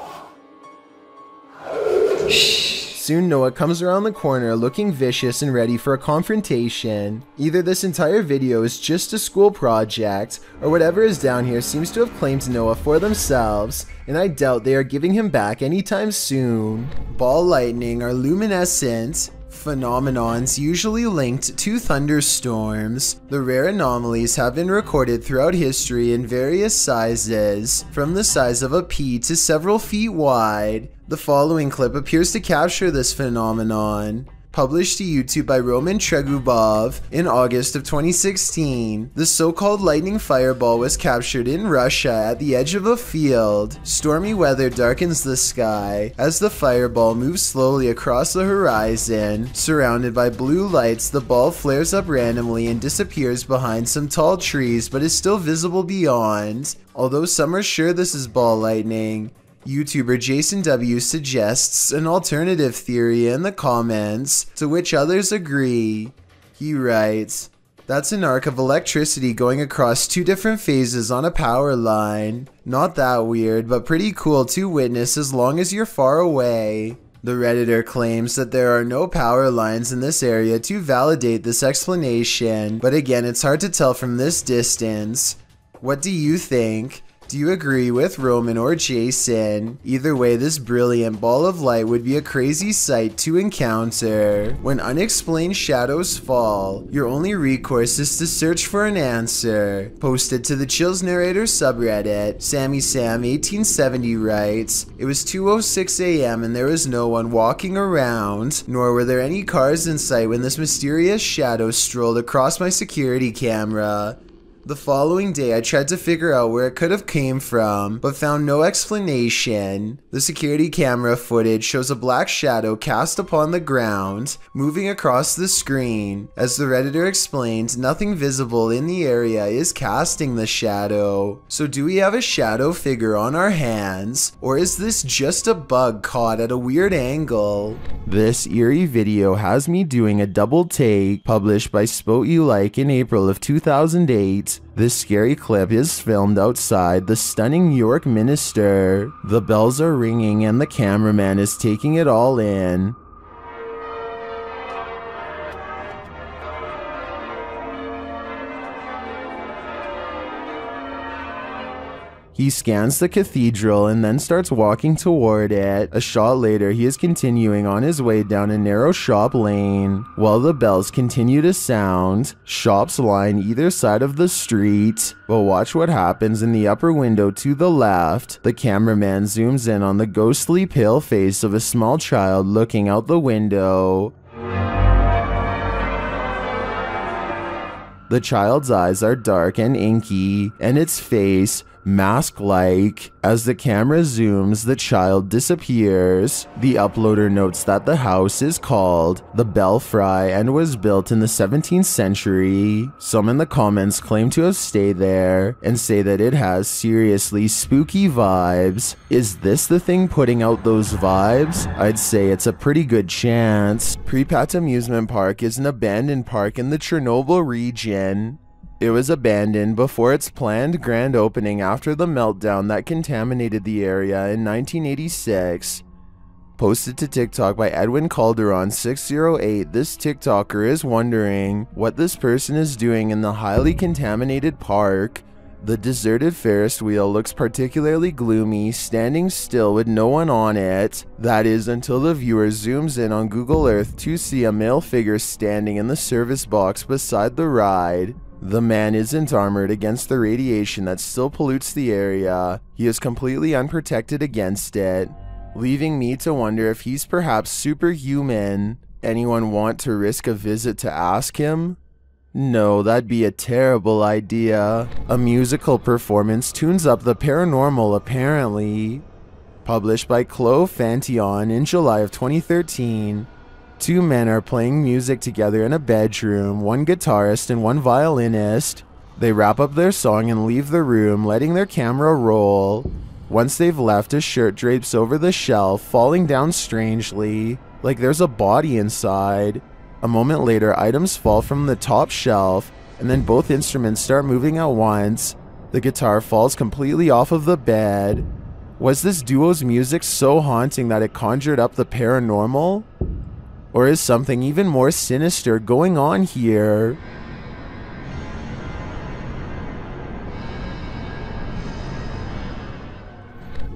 Soon Noah comes around the corner looking vicious and ready for a confrontation. Either this entire video is just a school project, or whatever is down here seems to have claimed Noah for themselves, and I doubt they are giving him back anytime soon. Ball lightning are luminescent phenomenons usually linked to thunderstorms. The rare anomalies have been recorded throughout history in various sizes, from the size of a pea to several feet wide. The following clip appears to capture this phenomenon. Published to YouTube by Roman Tregubov in August of 2016, the so-called lightning fireball was captured in Russia at the edge of a field. Stormy weather darkens the sky as the fireball moves slowly across the horizon. Surrounded by blue lights, the ball flares up randomly and disappears behind some tall trees but is still visible beyond. Although some are sure this is ball lightning, YouTuber Jason W suggests an alternative theory in the comments, to which others agree. He writes, "That's an arc of electricity going across two different phases on a power line. Not that weird, but pretty cool to witness as long as you're far away." The Redditor claims that there are no power lines in this area to validate this explanation, but again, it's hard to tell from this distance. What do you think? Do you agree with Roman or Jason? Either way, this brilliant ball of light would be a crazy sight to encounter. When unexplained shadows fall, your only recourse is to search for an answer. Posted to the Chills Narrator subreddit, Sammy Sam 1870 writes, "It was 2:06 a.m. and there was no one walking around, nor were there any cars in sight when this mysterious shadow strolled across my security camera. The following day, I tried to figure out where it could have came from, but found no explanation. The security camera footage shows a black shadow cast upon the ground, moving across the screen. As the Redditor explained, nothing visible in the area is casting the shadow. So do we have a shadow figure on our hands, or is this just a bug caught at a weird angle?" This eerie video has me doing a double take, published by Spote You Like in April of 2008. This scary clip is filmed outside the stunning New York Minster. The bells are ringing and the cameraman is taking it all in. He scans the cathedral and then starts walking toward it. A shot later, he is continuing on his way down a narrow shop lane. While the bells continue to sound, shops line either side of the street. But watch what happens in the upper window to the left. The cameraman zooms in on the ghostly pale face of a small child looking out the window. The child's eyes are dark and inky, and its face mask-like. As the camera zooms, the child disappears. The uploader notes that the house is called the Belfry and was built in the 17th century. Some in the comments claim to have stayed there and say that it has seriously spooky vibes. Is this the thing putting out those vibes? I'd say it's a pretty good chance. Pripat Amusement Park is an abandoned park in the Chernobyl region. It was abandoned before its planned grand opening after the meltdown that contaminated the area in 1986. Posted to TikTok by Edwin Calderon 608, this TikToker is wondering what this person is doing in the highly contaminated park. The deserted Ferris wheel looks particularly gloomy, standing still with no one on it. That is until the viewer zooms in on Google Earth to see a male figure standing in the service box beside the ride. The man isn't armored against the radiation that still pollutes the area. He is completely unprotected against it, leaving me to wonder if he's perhaps superhuman. Anyone want to risk a visit to ask him? No, that'd be a terrible idea. A musical performance tunes up the paranormal, apparently. Published by Chloe Fantion in July of 2013. Two men are playing music together in a bedroom, one guitarist and one violinist. They wrap up their song and leave the room, letting their camera roll. Once they've left, a shirt drapes over the shelf, falling down strangely, like there's a body inside. A moment later, items fall from the top shelf, and then both instruments start moving at once. The guitar falls completely off of the bed. Was this duo's music so haunting that it conjured up the paranormal? Or is something even more sinister going on here?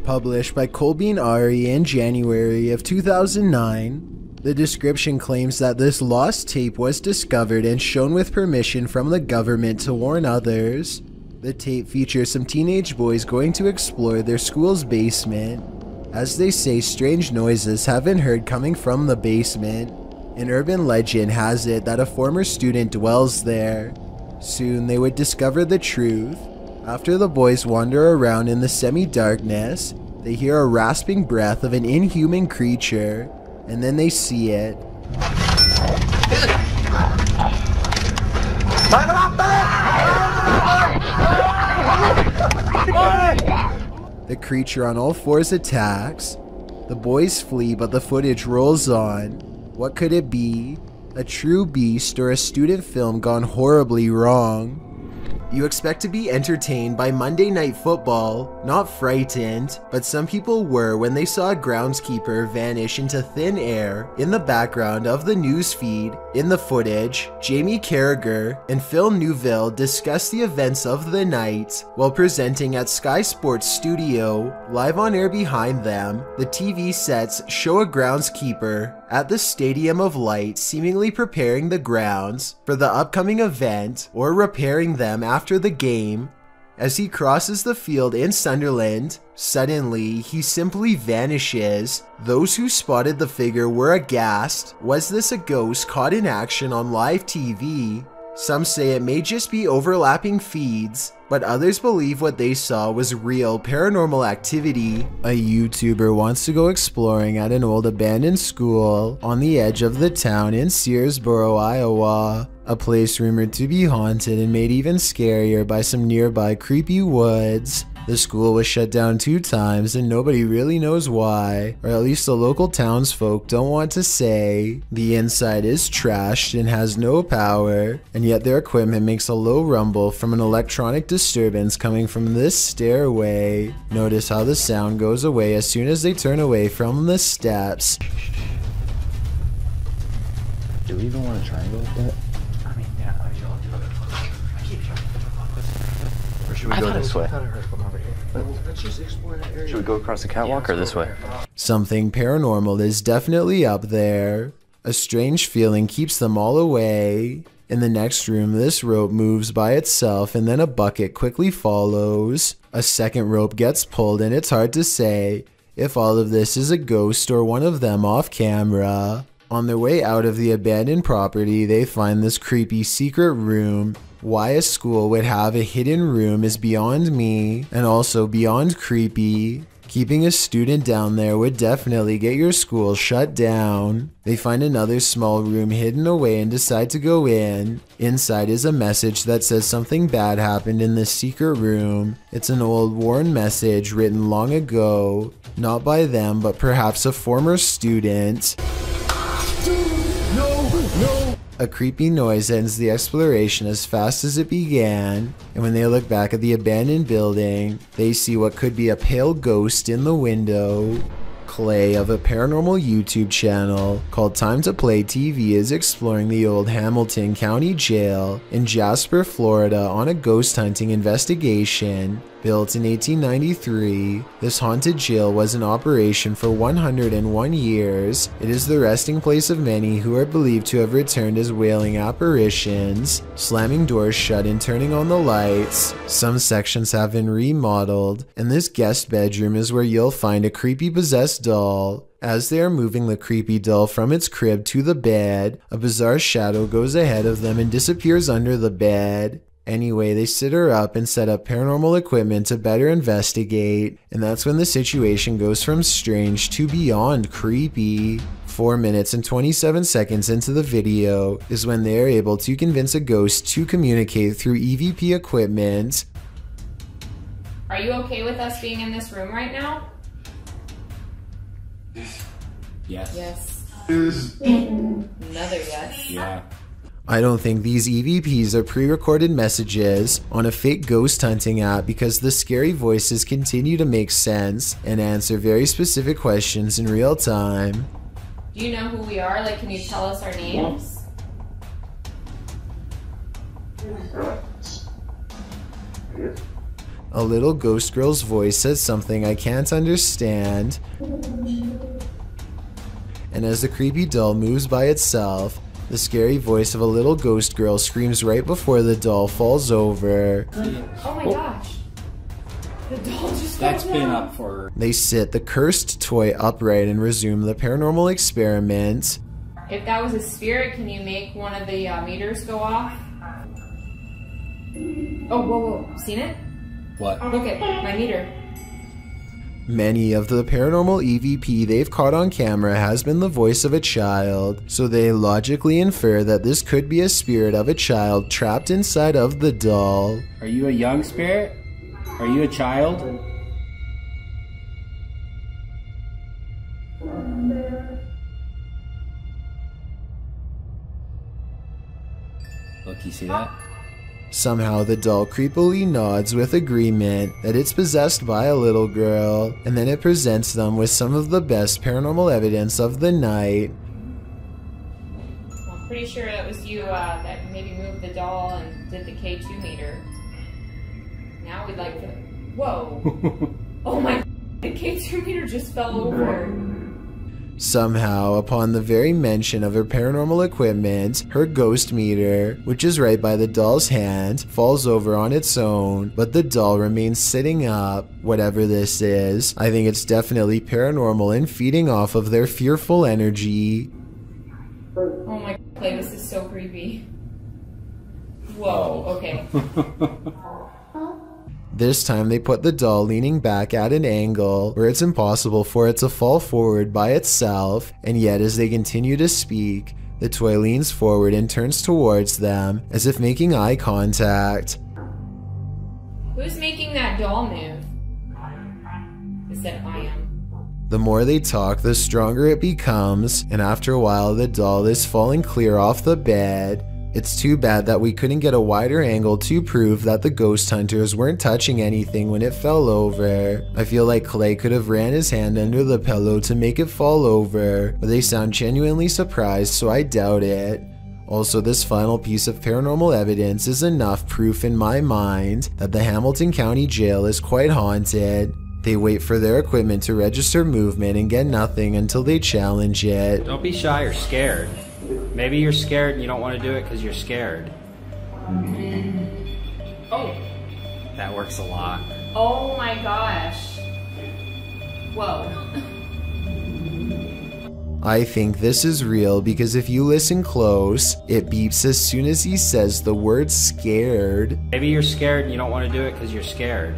Published by Colbean Ari in January of 2009. The description claims that this lost tape was discovered and shown with permission from the government to warn others. The tape features some teenage boys going to explore their school's basement. As they say, strange noises have been heard coming from the basement. An urban legend has it that a former student dwells there. Soon they would discover the truth. After the boys wander around in the semi-darkness, they hear a rasping breath of an inhuman creature. And then they see it. The creature on all fours attacks. The boys flee, but the footage rolls on. What could it be? A true beast or a student film gone horribly wrong? You expect to be entertained by Monday Night Football, not frightened, but some people were when they saw a groundskeeper vanish into thin air in the background of the newsfeed. In the footage, Jamie Carragher and Phil Neuville discuss the events of the night while presenting at Sky Sports Studio. Live on air behind them, the TV sets show a groundskeeper at the Stadium of Light seemingly preparing the grounds for the upcoming event or repairing them after the game. As he crosses the field in Sunderland, suddenly he simply vanishes. Those who spotted the figure were aghast. Was this a ghost caught in action on live TV? Some say it may just be overlapping feeds, but others believe what they saw was real paranormal activity. A YouTuber wants to go exploring at an old abandoned school on the edge of the town in Searsboro, Iowa, a place rumored to be haunted and made even scarier by some nearby creepy woods. The school was shut down 2 times and nobody really knows why, or at least the local townsfolk don't want to say. The inside is trashed and has no power, and yet their equipment makes a low rumble from an electronic disturbance coming from this stairway. Notice how the sound goes away as soon as they turn away from the steps. Do we even want to try and go with that? Or should we go this way? Let's just explore that area. Should we go across the catwalk or this way? Something paranormal is definitely up there. A strange feeling keeps them all away. In the next room, this rope moves by itself and then a bucket quickly follows. A second rope gets pulled and it's hard to say if all of this is a ghost or one of them off camera. On their way out of the abandoned property, they find this creepy secret room. Why a school would have a hidden room is beyond me, and also beyond creepy. Keeping a student down there would definitely get your school shut down. They find another small room hidden away and decide to go in. Inside is a message that says something bad happened in this secret room. It's an old worn message written long ago, not by them but perhaps a former student. A creepy noise ends the exploration as fast as it began, and when they look back at the abandoned building, they see what could be a pale ghost in the window. Clay of a paranormal YouTube channel called Time to Play TV is exploring the old Hamilton County Jail in Jasper, Florida on a ghost hunting investigation. Built in 1893, this haunted jail was in operation for 101 years. It is the resting place of many who are believed to have returned as wailing apparitions, slamming doors shut and turning on the lights. Some sections have been remodeled, and this guest bedroom is where you'll find a creepy possessed doll. As they are moving the creepy doll from its crib to the bed, a bizarre shadow goes ahead of them and disappears under the bed. Anyway, they sit her up and set up paranormal equipment to better investigate, and that's when the situation goes from strange to beyond creepy. 4 minutes and 27 seconds into the video is when they are able to convince a ghost to communicate through EVP equipment. Are you okay with us being in this room right now? Yes. Yes. Another yes. Yeah. I don't think these EVPs are pre-recorded messages on a fake ghost hunting app because the scary voices continue to make sense and answer very specific questions in real time. Do you know who we are? Like, can you tell us our names? A little ghost girl's voice says something I can't understand. And as the creepy doll moves by itself, the scary voice of a little ghost girl screams right before the doll falls over. Oh my gosh. The doll just That's been up for... They sit the cursed toy upright and resume the paranormal experiment. If that was a spirit, can you make one of the meters go off? Oh, whoa. Seen it? What? Look at my meter. Many of the paranormal EVP they've caught on camera has been the voice of a child, so they logically infer that this could be a spirit of a child trapped inside of the doll. Are you a young spirit? Are you a child? Look, you see that? Somehow the doll creepily nods with agreement that it's possessed by a little girl, and then it presents them with some of the best paranormal evidence of the night. Well, I'm pretty sure that was you that maybe moved the doll and did the K2 meter. Now we'd like to... Whoa! Oh my... The K2 meter just fell over. Somehow, upon the very mention of her paranormal equipment, her ghost meter, which is right by the doll's hand, falls over on its own, but the doll remains sitting up. Whatever this is, I think it's definitely paranormal and feeding off of their fearful energy. Oh my... This is so creepy. Whoa, okay. This time they put the doll leaning back at an angle where it's impossible for it to fall forward by itself, and yet as they continue to speak, the toy leans forward and turns towards them as if making eye contact. Who's making that doll move? Is that I am? The more they talk, the stronger it becomes, and after a while the doll is falling clear off the bed. It's too bad that we couldn't get a wider angle to prove that the ghost hunters weren't touching anything when it fell over. I feel like Clay could have ran his hand under the pillow to make it fall over, but they sound genuinely surprised, so I doubt it. Also, this final piece of paranormal evidence is enough proof in my mind that the Hamilton County Jail is quite haunted. They wait for their equipment to register movement and get nothing until they challenge it. Don't be shy or scared. Maybe you're scared and you don't want to do it because you're scared. Oh. That works a lot. Oh my gosh. Whoa. I think this is real because if you listen close, it beeps as soon as he says the word scared. Maybe you're scared and you don't want to do it because you're scared.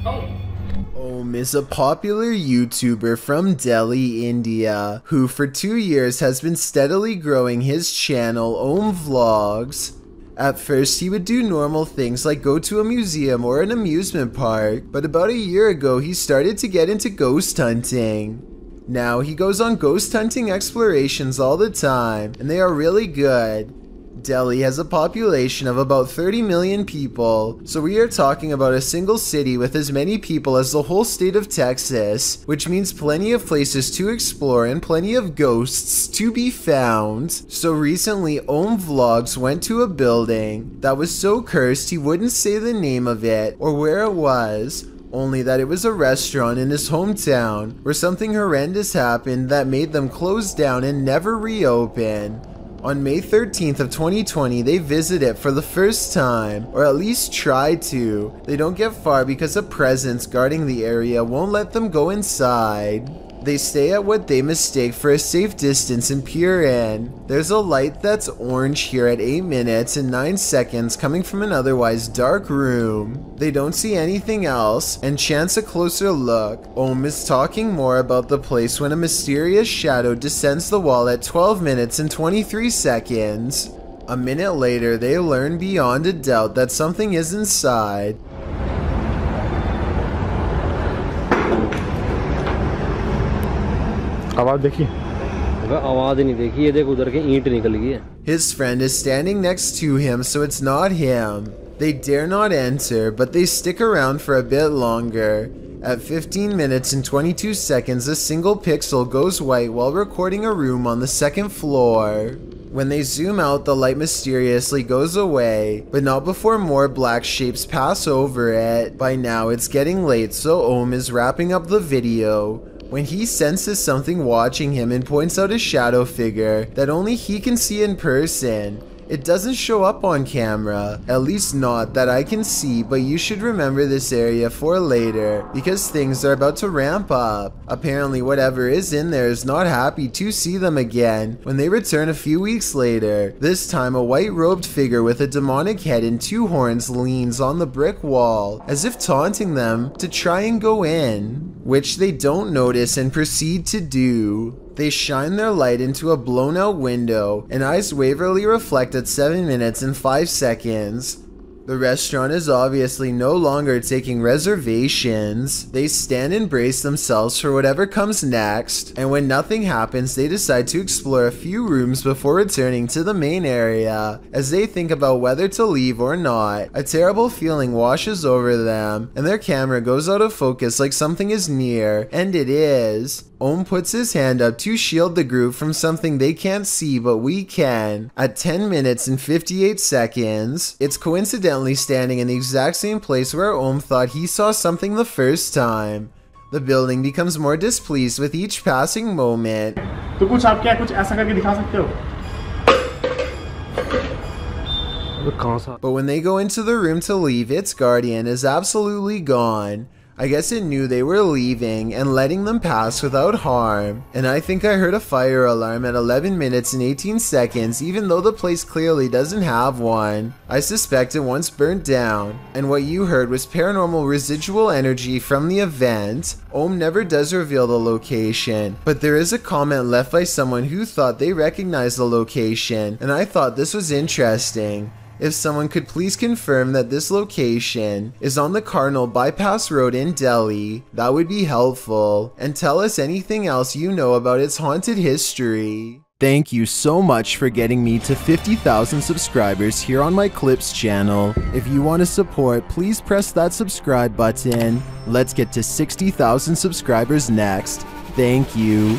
Oh. Om is a popular YouTuber from Delhi, India, who for 2 years has been steadily growing his channel Om Vlogs. At first he would do normal things like go to a museum or an amusement park, but about a year ago he started to get into ghost hunting. Now he goes on ghost hunting explorations all the time, and they are really good. Delhi has a population of about 30 million people, so we are talking about a single city with as many people as the whole state of Texas, which means plenty of places to explore and plenty of ghosts to be found. So recently, Om Vlogs went to a building that was so cursed he wouldn't say the name of it or where it was, only that it was a restaurant in his hometown where something horrendous happened that made them close down and never reopen. On May 13th of 2020, they visit it for the first time, or at least try to. They don't get far because a presence guarding the area won't let them go inside. They stay at what they mistake for a safe distance and peer in. There's a light that's orange here at 8 minutes and 9 seconds coming from an otherwise dark room. They don't see anything else and chance a closer look. Ohm is talking more about the place when a mysterious shadow descends the wall at 12 minutes and 23 seconds. A minute later, they learn beyond a doubt that something is inside. His friend is standing next to him, so it's not him. They dare not enter, but they stick around for a bit longer. At 15 minutes and 22 seconds, a single pixel goes white while recording a room on the second floor. When they zoom out, the light mysteriously goes away, but not before more black shapes pass over it. By now, it's getting late, so Ohm is wrapping up the video when he senses something watching him and points out a shadow figure that only he can see in person. It doesn't show up on camera, at least not that I can see, but you should remember this area for later, because things are about to ramp up. Apparently whatever is in there is not happy to see them again when they return a few weeks later. This time a white-robed figure with a demonic head and 2 horns leans on the brick wall, as if taunting them to try and go in, which they don't notice and proceed to do. They shine their light into a blown out window, and eyes waverly reflect at 7 minutes and 5 seconds. The restaurant is obviously no longer taking reservations. They stand and brace themselves for whatever comes next, and when nothing happens, they decide to explore a few rooms before returning to the main area. As they think about whether to leave or not, a terrible feeling washes over them, and their camera goes out of focus like something is near, and it is. Ohm puts his hand up to shield the group from something they can't see but we can. At 10 minutes and 58 seconds, it's coincidentally standing in the exact same place where Ohm thought he saw something the first time. The building becomes more displeased with each passing moment. तो कुछ आप क्या कुछ ऐसा करके दिखा सकते हो? But when they go into the room to leave, its guardian is absolutely gone. I guess it knew they were leaving and letting them pass without harm. And I think I heard a fire alarm at 11 minutes and 18 seconds, even though the place clearly doesn't have one. I suspect it once burnt down. And what you heard was paranormal residual energy from the event. Ohm never does reveal the location, but there is a comment left by someone who thought they recognized the location, and I thought this was interesting. If someone could please confirm that this location is on the Cardinal Bypass Road in Delhi, that would be helpful, and tell us anything else you know about its haunted history. Thank you so much for getting me to 50,000 subscribers here on my Clips channel. If you want to support, please press that subscribe button. Let's get to 60,000 subscribers next. Thank you.